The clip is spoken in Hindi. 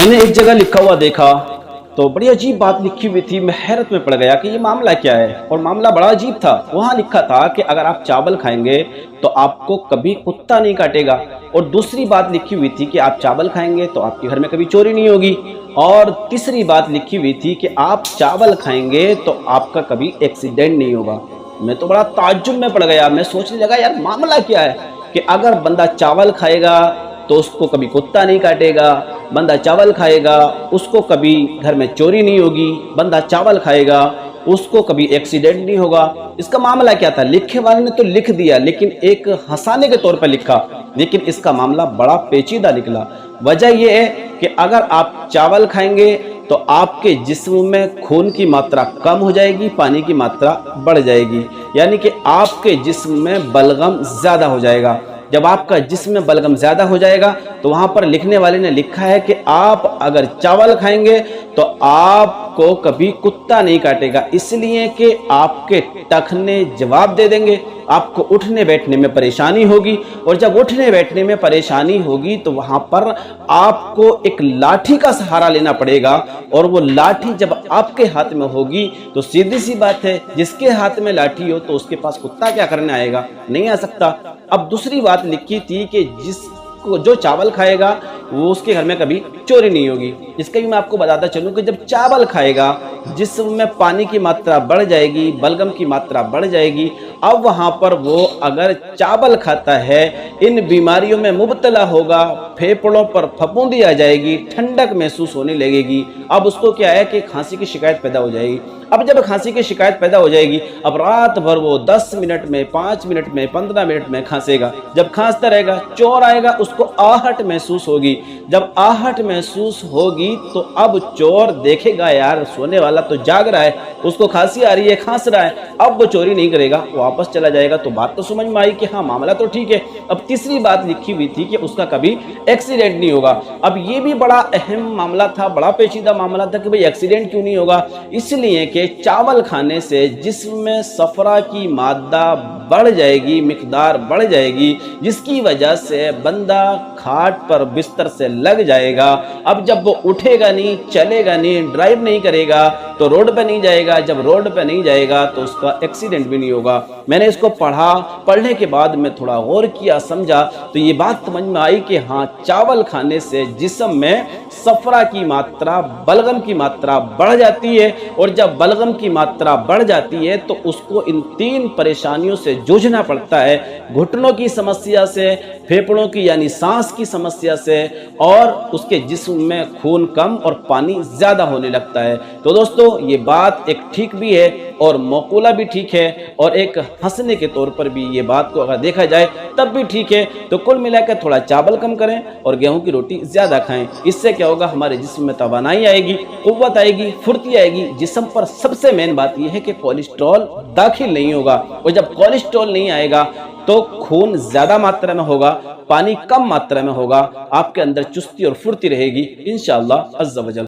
मैंने एक जगह लिखा हुआ देखा तो बड़ी अजीब बात लिखी हुई थी। मैं हैरत में पड़ गया कि ये मामला क्या है, और मामला बड़ा अजीब था। वहाँ लिखा था कि अगर आप चावल खाएंगे तो आपको कभी कुत्ता नहीं काटेगा। और दूसरी बात लिखी हुई थी कि आप चावल खाएंगे तो आपके घर में कभी चोरी नहीं होगी। और तीसरी बात लिखी हुई थी कि आप चावल खाएंगे तो आपका कभी एक्सीडेंट नहीं होगा। मैं तो बड़ा ताज्जुब में पड़ गया। मैं सोचने लगा यार मामला क्या है कि अगर बंदा चावल खाएगा तो उसको कभी कुत्ता नहीं काटेगा, बंदा चावल खाएगा उसको कभी घर में चोरी नहीं होगी, बंदा चावल खाएगा उसको कभी एक्सीडेंट नहीं होगा। इसका मामला क्या था? लिखे वाले ने तो लिख दिया लेकिन एक हंसाने के तौर पर लिखा, लेकिन इसका मामला बड़ा पेचीदा निकला। वजह यह है कि अगर आप चावल खाएंगे तो आपके जिस्म में खून की मात्रा कम हो जाएगी, पानी की मात्रा बढ़ जाएगी, यानी कि आपके जिस्म में बलगम ज़्यादा हो जाएगा। जब आपका जिस्म में बलगम ज़्यादा हो जाएगा तो वहाँ पर लिखने वाले ने लिखा है कि आप अगर चावल खाएंगे तो आपको कभी कुत्ता नहीं काटेगा, इसलिए कि आपके टखने जवाब दे देंगे, आपको उठने बैठने में परेशानी होगी। और जब उठने बैठने में परेशानी होगी तो वहाँ पर आपको एक लाठी का सहारा लेना पड़ेगा, और वो लाठी जब आपके हाथ में होगी तो सीधी सी बात है, जिसके हाथ में लाठी हो तो उसके पास कुत्ता क्या करने आएगा? नहीं आ सकता। अब दूसरी बात लिखी थी कि जो चावल खाएगा वो उसके घर में कभी चोरी नहीं होगी। इसका भी मैं आपको बताता चलूँ कि जब चावल खाएगा जिस्म में पानी की मात्रा बढ़ जाएगी, बलगम की मात्रा बढ़ जाएगी। अब वहाँ पर वो अगर चावल खाता है इन बीमारियों में मुब्तला होगा, फेफड़ों पर फफूंदी आ जाएगी, ठंडक महसूस होने लगेगी। अब उसको क्या है कि खांसी की शिकायत पैदा हो जाएगी। अब जब खांसी की शिकायत पैदा हो जाएगी, अब रात भर वो 10 मिनट में, 5 मिनट में, 15 मिनट में खांसेगा। जब खांसता रहेगा चोर आएगा, उसको आहट महसूस होगी। जब आहट महसूस होगी तो अब चोर देखेगा यार सोने वाला तो जाग रहा है, उसको खांसी आ रही है, खांस रहा है, अब वो चोरी नहीं करेगा, वापस चला जाएगा। तो बात तो समझ में आई कि हाँ मामला तो ठीक है। अब तीसरी बात लिखी हुई थी कि उसका कभी एक्सीडेंट नहीं होगा। अब ये भी बड़ा अहम मामला था, बड़ा पेचीदा मामला था कि भाई एक्सीडेंट क्यों नहीं होगा? इसलिए कि चावल खाने से जिस्म में सफरा की मादा बढ़ जाएगी, मिकदार बढ़ जाएगी, जिसकी वजह से बंदा खाट पर बिस्तर से लग जाएगा। अब जब वो उठेगा नहीं, चलेगा नहीं, ड्राइव नहीं करेगा तो रोड पे नहीं जाएगा। जब रोड पे नहीं जाएगा तो उसका एक्सीडेंट भी नहीं होगा। मैंने इसको पढ़ा, पढ़ने के बाद मैं थोड़ा गौर किया, समझा, तो ये बात समझ में आई कि हाँ चावल खाने से जिस्म में सफरा की मात्रा, बलगम की मात्रा बढ़ जाती है, और जब बलगम की मात्रा बढ़ जाती है तो उसको इन 3 परेशानियों से जूझना पड़ता है। घुटनों की समस्या से, फेफड़ों की यानी सांस की समस्या से, और उसके जिस्म में खून कम और पानी ज़्यादा होने लगता है। तो दोस्तों ये बात एक ठीक भी है और मौकूला भी ठीक है, और एक हंसने के तौर पर भी ये बात को अगर देखा जाए तब भी ठीक है। तो कुल मिलाकर थोड़ा चावल कम करें और गेहूं की रोटी ज़्यादा खाएं। इससे क्या होगा? हमारे जिस्म में तवानाई आएगी, कुव्वत आएगी, फुर्ती आएगी। जिस्म पर सबसे मेन बात यह है कि कोलेस्ट्रॉल दाखिल नहीं होगा, और जब कोलेस्ट्रॉल नहीं आएगा तो खून ज़्यादा मात्रा में होगा, पानी कम मात्रा में होगा, आपके अंदर चुस्ती और फुर्ती रहेगी इंशाअल्लाह अज़्ज़ा वजल।